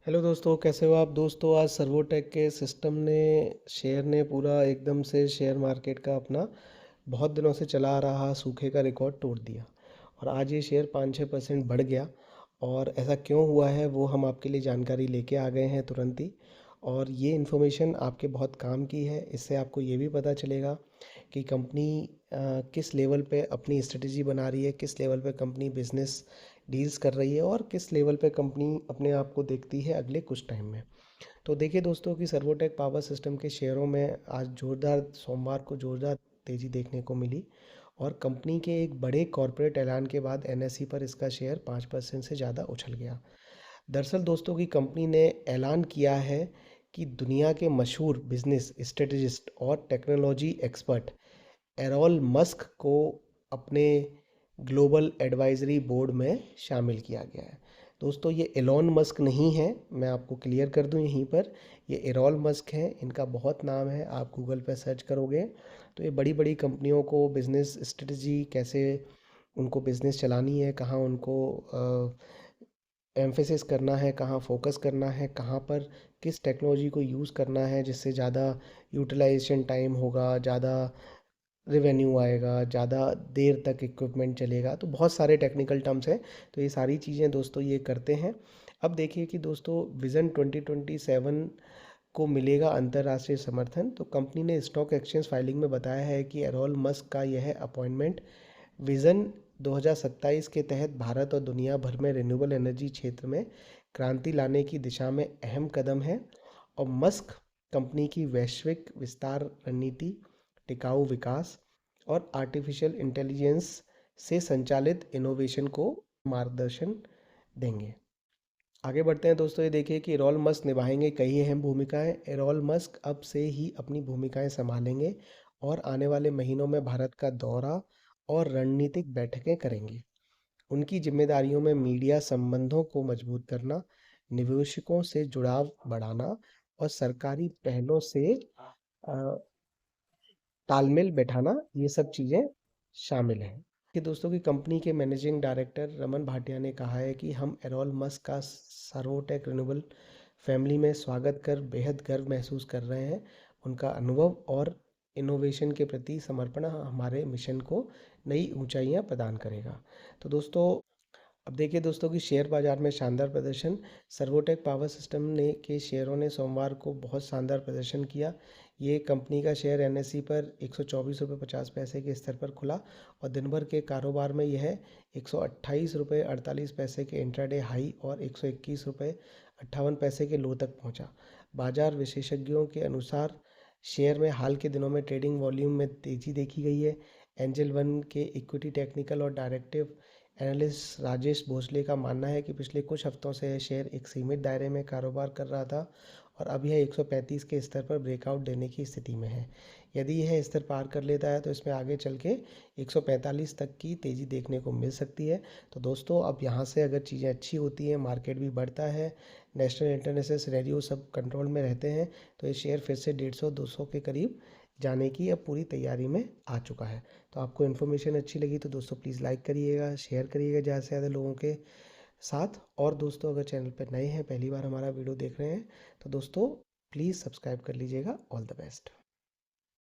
Hello दोस्तों, कैसे हो आप दोस्तों। आज सर्वोटेक के सिस्टम ने शेयर ने पूरा एकदम से शेयर मार्केट का अपना बहुत दिनों से चला आ रहा सूखे का रिकॉर्ड तोड़ दिया और आज ये शेयर 5-6% बढ़ गया। और ऐसा क्यों हुआ है वो हम आपके लिए जानकारी लेके आ गए हैं तुरंत ही। और ये इन्फॉर्मेशन आपके बहुत काम की है। इससे आपको ये भी पता चलेगा कि कंपनी किस लेवल पे अपनी स्ट्रेटजी बना रही है, किस लेवल पे कंपनी बिजनेस डील्स कर रही है और किस लेवल पे कंपनी अपने आप को देखती है अगले कुछ टाइम में। तो देखिए दोस्तों कि सर्वोटेक पावर सिस्टम के शेयरों में आज सोमवार को जोरदार तेज़ी देखने को मिली। और कंपनी के एक बड़े कॉरपोरेट ऐलान के बाद एनएसई पर इसका शेयर 5% से ज़्यादा उछल गया। दरअसल दोस्तों की कंपनी ने ऐलान किया है कि दुनिया के मशहूर बिजनेस स्ट्रेटजिस्ट और टेक्नोलॉजी एक्सपर्ट एरोल मस्क को अपने ग्लोबल एडवाइजरी बोर्ड में शामिल किया गया है। दोस्तों ये एलोन मस्क नहीं है, मैं आपको क्लियर कर दूं यहीं पर। ये एरोल मस्क हैं, इनका बहुत नाम है। आप गूगल पर सर्च करोगे तो ये बड़ी बड़ी कंपनियों को बिजनेस स्ट्रेटजी कैसे उनको बिजनेस चलानी है, कहाँ उनको एम्फेसिस करना है, कहाँ फोकस करना है, कहाँ पर किस टेक्नोलॉजी को यूज़ करना है जिससे ज़्यादा यूटिलाइजेशन टाइम होगा, ज़्यादा रेवेन्यू आएगा, ज़्यादा देर तक इक्विपमेंट चलेगा। तो बहुत सारे टेक्निकल टर्म्स हैं। तो ये सारी चीज़ें दोस्तों ये करते हैं। अब देखिए कि दोस्तों विज़न 2027 को मिलेगा अंतर्राष्ट्रीय समर्थन। तो कंपनी ने स्टॉक एक्सचेंज फाइलिंग में बताया है कि एरोल मस्क का यह अपॉइंटमेंट विज़न 2027 के तहत भारत और दुनिया भर में रिन्यूएबल एनर्जी क्षेत्र में क्रांति लाने की दिशा में अहम कदम है। और मस्क कंपनी की वैश्विक विस्तार रणनीति, टिकाऊ विकास और आर्टिफिशियल इंटेलिजेंस से संचालित इनोवेशन को मार्गदर्शन देंगे। आगे बढ़ते हैं दोस्तों। ये देखिए कि एरोल मस्क निभाएंगे कई अहम भूमिकाएं। एरोल मस्क अब से ही अपनी भूमिकाएं संभालेंगे और आने वाले महीनों में भारत का दौरा और रणनीतिक बैठकें करेंगे। उनकी जिम्मेदारियों में मीडिया संबंधों को मजबूत करना, निवेशकों से जुड़ाव बढ़ाना और सरकारी पहलों से अ, तालमेल बैठाना, ये सब चीज़ें शामिल हैं। कि दोस्तों की कंपनी के मैनेजिंग डायरेक्टर रमन भाटिया ने कहा है कि हम एरोल मस्क का सर्वोटेक रिन्यूएबल फैमिली में स्वागत कर बेहद गर्व महसूस कर रहे हैं। उनका अनुभव और इनोवेशन के प्रति समर्पण हमारे मिशन को नई ऊंचाइयां प्रदान करेगा। तो दोस्तों अब देखिए दोस्तों कि शेयर बाजार में शानदार प्रदर्शन। सर्वोटेक पावर सिस्टम ने के शेयरों ने सोमवार को बहुत शानदार प्रदर्शन किया। ये कंपनी का शेयर एनएसई पर 124 रुपये 50 पैसे के स्तर पर खुला और दिन भर के कारोबार में यह 128 रुपये 48 पैसे के इंट्राडे हाई और 121 रुपये 58 पैसे के लो तक पहुंचा। बाजार विशेषज्ञों के अनुसार शेयर में हाल के दिनों में ट्रेडिंग वॉल्यूम में तेजी देखी गई है। एंजल वन के इक्विटी टेक्निकल और डायरेक्टिव एनालिस्ट राजेश भोसले का मानना है कि पिछले कुछ हफ्तों से यह शेयर एक सीमित दायरे में कारोबार कर रहा था और अब यह 135 के स्तर पर ब्रेकआउट देने की स्थिति में है। यदि यह स्तर पार कर लेता है तो इसमें आगे चल के 145 तक की तेज़ी देखने को मिल सकती है। तो दोस्तों अब यहाँ से अगर चीज़ें अच्छी होती हैं, मार्केट भी बढ़ता है, नेशनल इंटरनेशनल सिनेरियो सब कंट्रोल में रहते हैं, तो ये शेयर फिर से 150-200 के करीब जाने की अब पूरी तैयारी में आ चुका है। तो आपको इन्फॉर्मेशन अच्छी लगी तो दोस्तों प्लीज़ लाइक करिएगा, शेयर करिएगा ज़्यादा से ज़्यादा लोगों के साथ। और दोस्तों अगर चैनल पर नए हैं, पहली बार हमारा वीडियो देख रहे हैं, तो दोस्तों प्लीज़ सब्सक्राइब कर लीजिएगा। All the best.